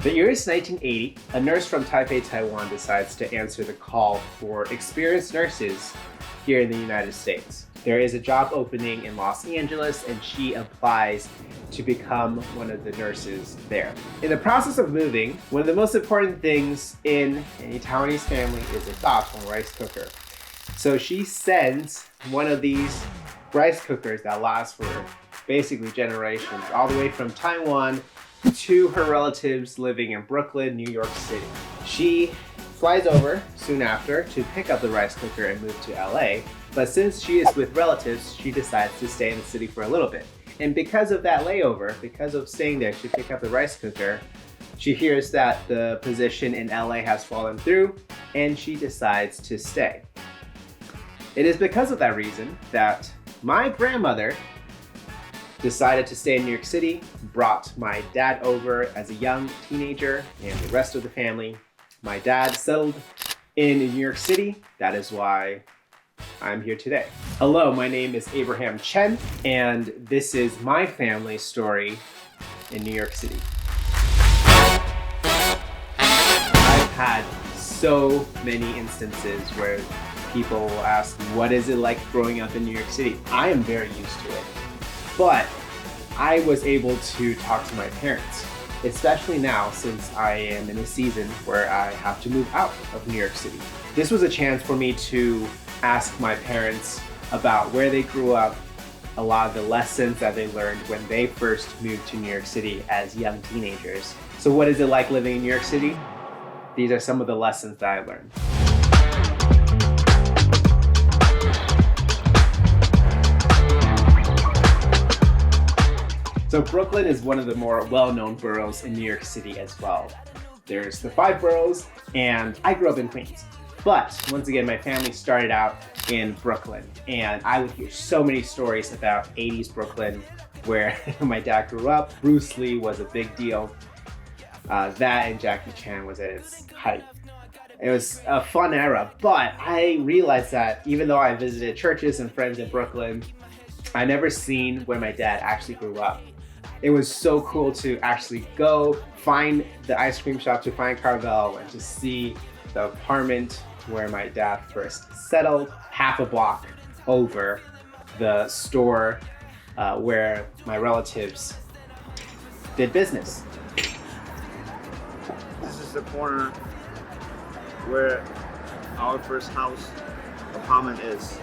The year is 1980. A nurse from Taipei, Taiwan decides to answer the call for experienced nurses here in the United States. There is a job opening in Los Angeles and she applies to become one of the nurses there. In the process of moving, one of the most important things in any Taiwanese family is a dachong rice cooker. So she sends one of these rice cookers that lasts for basically generations, all the way from Taiwan to her relatives living in Brooklyn, New York City. She flies over soon after to pick up the rice cooker and move to LA, but since she is with relatives, she decides to stay in the city for a little bit. And because of that layover, because of staying there to pick up the rice cooker, she hears that the position in LA has fallen through and she decides to stay. It is because of that reason that my grandmother decided to stay in New York City, brought my dad over as a young teenager and the rest of the family. My dad settled in New York City. That is why I'm here today. Hello, my name is Abraham Chen, and this is my family story in New York City. I've had so many instances where people will ask, what is it like growing up in New York City? I am very used to it. But I was able to talk to my parents, especially now since I am in a season where I have to move out of New York City. This was a chance for me to ask my parents about where they grew up, a lot of the lessons that they learned when they first moved to New York City as young teenagers. So what is it like living in New York City? These are some of the lessons that I learned. So Brooklyn is one of the more well-known boroughs in New York City as well. There's the 5 boroughs, and I grew up in Queens. But once again, my family started out in Brooklyn, and I would hear so many stories about 80s Brooklyn where my dad grew up. Bruce Lee was a big deal. That and Jackie Chan was at its height. It was a fun era, but I realized that even though I visited churches and friends in Brooklyn, I never seen where my dad actually grew up. It was so cool to actually go find the ice cream shop, to find Carvel, and to see the apartment where my dad first settled, half a block over the store where my relatives did business. This is the corner where our first house apartment is.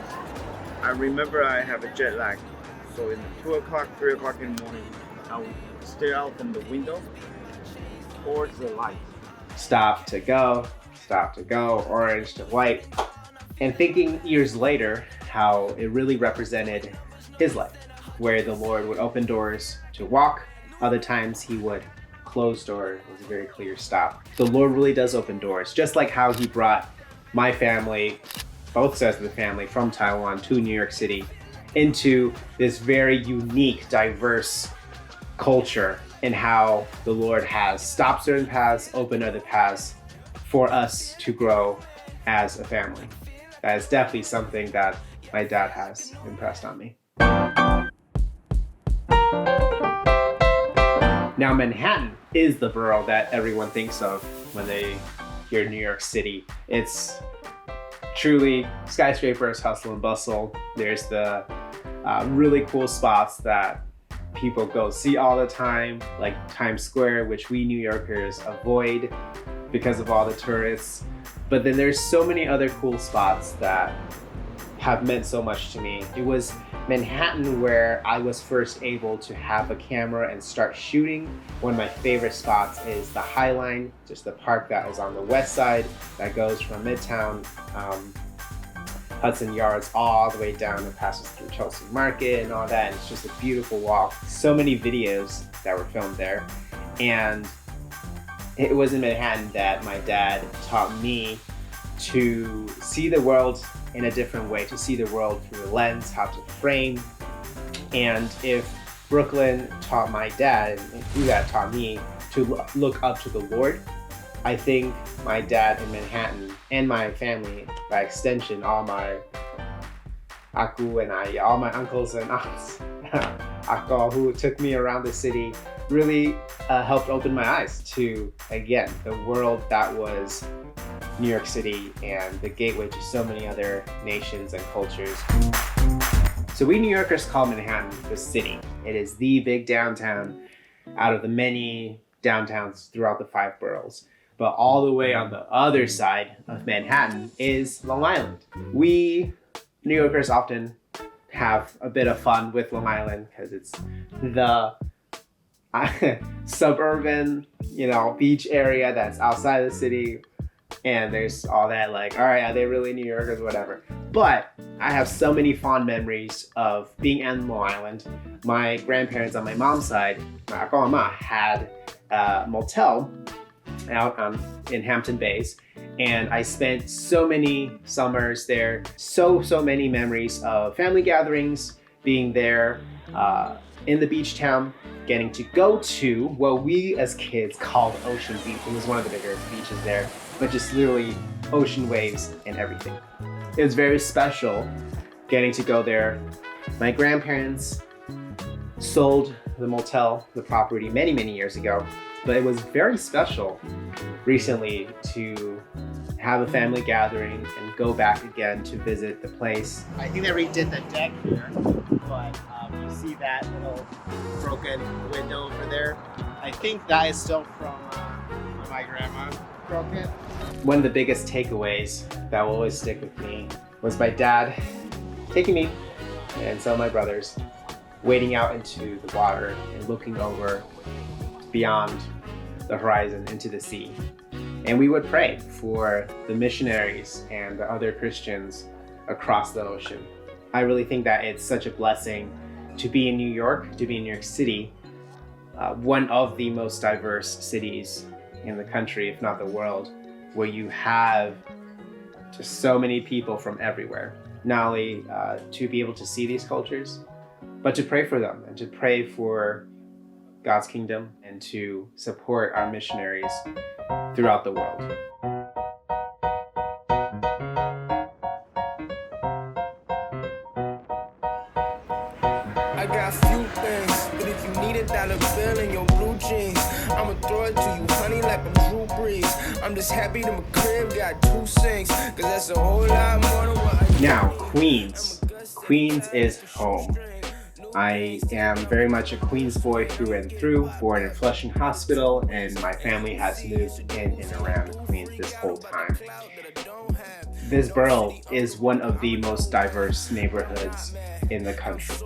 I remember I have a jet lag, so in 2 o'clock, 3 o'clock in the morning, I would stare out from the window towards the light. Stop to go, orange to white. And thinking years later how it really represented his life, where the Lord would open doors to walk, other times he would close doors. It was a very clear stop. The Lord really does open doors, just like how he brought my family, both sides of the family, from Taiwan to New York City into this very unique, diverse culture, and how the Lord has stopped certain paths, opened other paths for us to grow as a family. That is definitely something that my dad has impressed on me. Now, Manhattan is the borough that everyone thinks of when they hear New York City. It's truly skyscrapers, hustle and bustle. There's the really cool spots that people go see all the time, like Times Square, which we New Yorkers avoid because of all the tourists. But then there's so many other cool spots that have meant so much to me. It was Manhattan where I was first able to have a camera and start shooting. One of my favorite spots is the High Line, just the park that is on the west side that goes from Midtown, Hudson Yards all the way down and passes through Chelsea Market and all that. And it's just a beautiful walk. So many videos that were filmed there. And it was in Manhattan that my dad taught me to see the world in a different way, to see the world through a lens, how to frame. And if Brooklyn taught my dad, and through that taught me to look up to the Lord, I think my dad in Manhattan and my family, by extension, all my aku and I, all my uncles and aunts, Akko, who took me around the city, really helped open my eyes to, again, the world that was New York City and the gateway to so many other nations and cultures. So we New Yorkers call Manhattan the city. It is the big downtown out of the many downtowns throughout the 5 boroughs. But all the way on the other side of Manhattan is Long Island. We New Yorkers often have a bit of fun with Long Island because it's the suburban, beach area that's outside of the city. And there's all that like, all right, are they really New Yorkers, whatever. But I have so many fond memories of being on Long Island. My grandparents on my mom's side, my uncle and ma, had a motel out in Hampton Bays. And I spent so many summers there, so many memories of family gatherings, being there in the beach town, getting to go to what we as kids called Ocean Beach. It was one of the bigger beaches there, but just literally ocean waves and everything. It was very special getting to go there. My grandparents sold the motel, the property, many years ago, but it was very special recently to have a family gathering and go back again to visit the place. I think they redid the deck here, but you see that little broken window over there. I think that is still from when my grandma broke it. One of the biggest takeaways that will always stick with me was my dad taking me and some of my brothers wading out into the water and looking over beyond the horizon into the sea. And we would pray for the missionaries and the other Christians across the ocean. I really think that it's such a blessing to be in New York, to be in New York City, one of the most diverse cities in the country, if not the world, where you have just so many people from everywhere. Not only to be able to see these cultures, but to pray for them and to pray for God's kingdom and to support our missionaries throughout the world. I got few things, but if you need $1 bill in your blue jeans, I'ma throw it to you, honey, like I'm Drew Brees. I'm just happy that my crib got 2 sinks, cause that's a whole lot more than what I... Now, Queens. Queens is home. I am very much a Queens boy through and through, born in Flushing Hospital, and my family has moved in and around Queens this whole time. This borough is one of the most diverse neighborhoods in the country,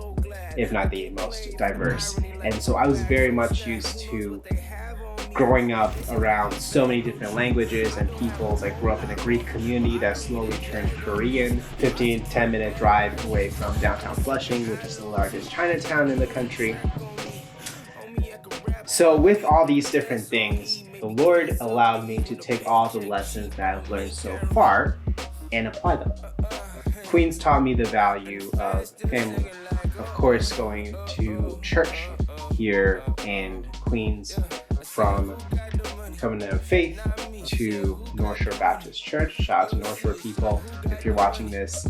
if not the most diverse. And so I was very much used to growing up around so many different languages and peoples. I grew up in a Greek community that slowly turned Korean, 10-minute drive away from downtown Flushing, which is the largest Chinatown in the country. So with all these different things, the Lord allowed me to take all the lessons that I've learned so far and apply them. Queens taught me the value of family. Of course, going to church here in Queens, from Covenant of Faith to North Shore Baptist Church. Shout out to North Shore people if you're watching this.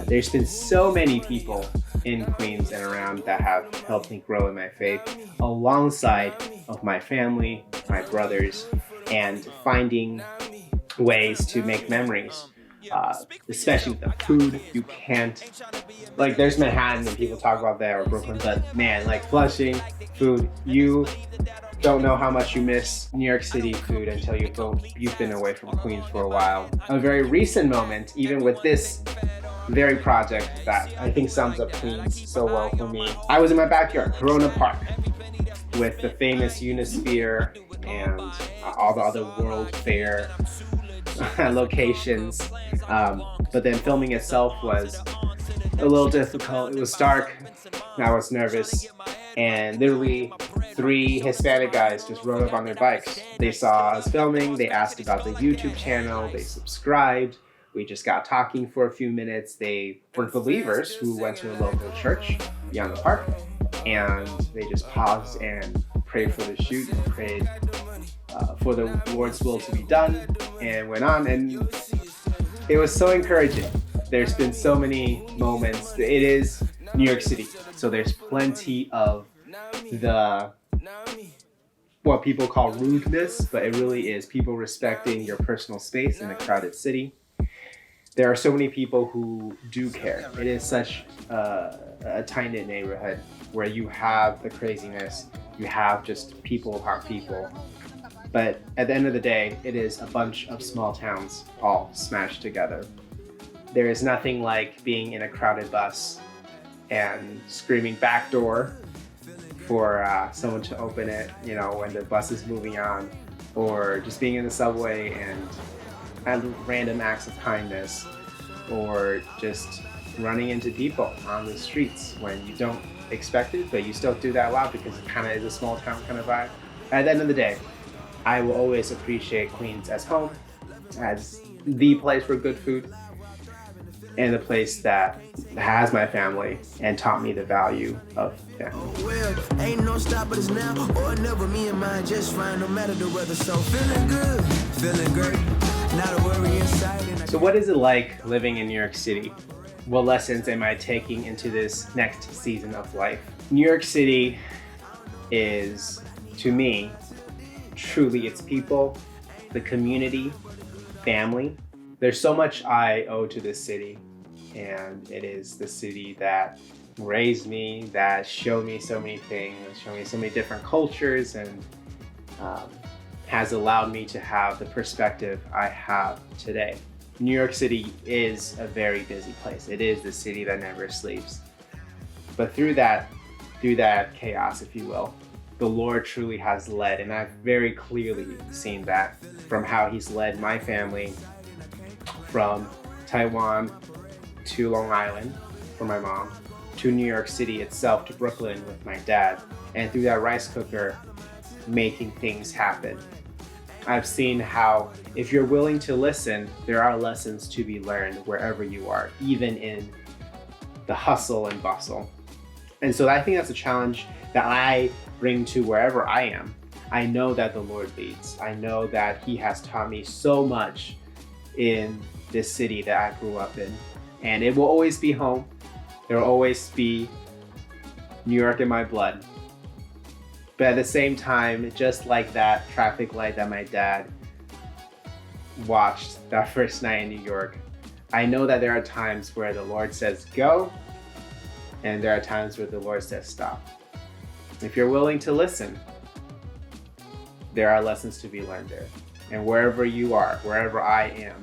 There's been so many people in Queens and around that have helped me grow in my faith alongside of my family, my brothers, and finding ways to make memories. Especially with the food, you can't, like, there's Manhattan and people talk about that, or Brooklyn, but man, like Flushing food, you don't know how much you miss New York City food until you've been away from Queens for a while. A very recent moment, even with this very project that I think sums up Queens so well for me. I was in my backyard, Corona Park, with the famous Unisphere and all the other World Fair locations. But then filming itself was a little difficult. It was dark. I was nervous. And literally 3 Hispanic guys just rode up on their bikes. They saw us filming. They asked about the YouTube channel. They subscribed. We just got talking for a few minutes. They were believers who went to a local church beyond the park. And they just paused and prayed for the shoot and prayed for the Lord's will to be done, and went on. And it was so encouraging. There's been so many moments. It is New York City, so there's plenty of the what people call rudeness, but it really is people respecting your personal space in a crowded city. There are so many people who do care. It is such a tight-knit neighborhood where you have the craziness, you have just people upon people. But at the end of the day, it is a bunch of small towns all smashed together. There is nothing like being in a crowded bus and screaming backdoor for someone to open it, you know, when the bus is moving on, or just being in the subway and random acts of kindness, or just running into people on the streets when you don't expect it, but you still do that a lot because it kind of is a small town kind of vibe. At the end of the day, I will always appreciate Queens as home, as the place for good food, and the place that has my family and taught me the value of family. Well, ain't no stopping us now or never. Me and mine just fine, no matter the weather. So feeling good, feeling great. Not a worry inside. So what is it like living in New York City? What lessons am I taking into this next season of life? New York City is, to me, truly its people, the community, family. There's so much I owe to this city, and it is the city that raised me, that showed me so many things, showed me so many different cultures, and has allowed me to have the perspective I have today. New York City is a very busy place. It is the city that never sleeps. But through that chaos, if you will, the Lord truly has led, and I've very clearly seen that from how He's led my family from Taiwan to Long Island for my mom, to New York City itself, to Brooklyn with my dad, and through that rice cooker, making things happen. I've seen how if you're willing to listen, there are lessons to be learned wherever you are, even in the hustle and bustle. And so I think that's a challenge that I bring to wherever I am. I know that the Lord leads. I know that He has taught me so much in this city that I grew up in. And it will always be home. There will always be New York in my blood. But at the same time, just like that traffic light that my dad watched that first night in New York, I know that there are times where the Lord says go, and there are times where the Lord says stop. If you're willing to listen, there are lessons to be learned there. And wherever you are, wherever I am,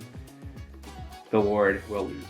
the Lord will lead.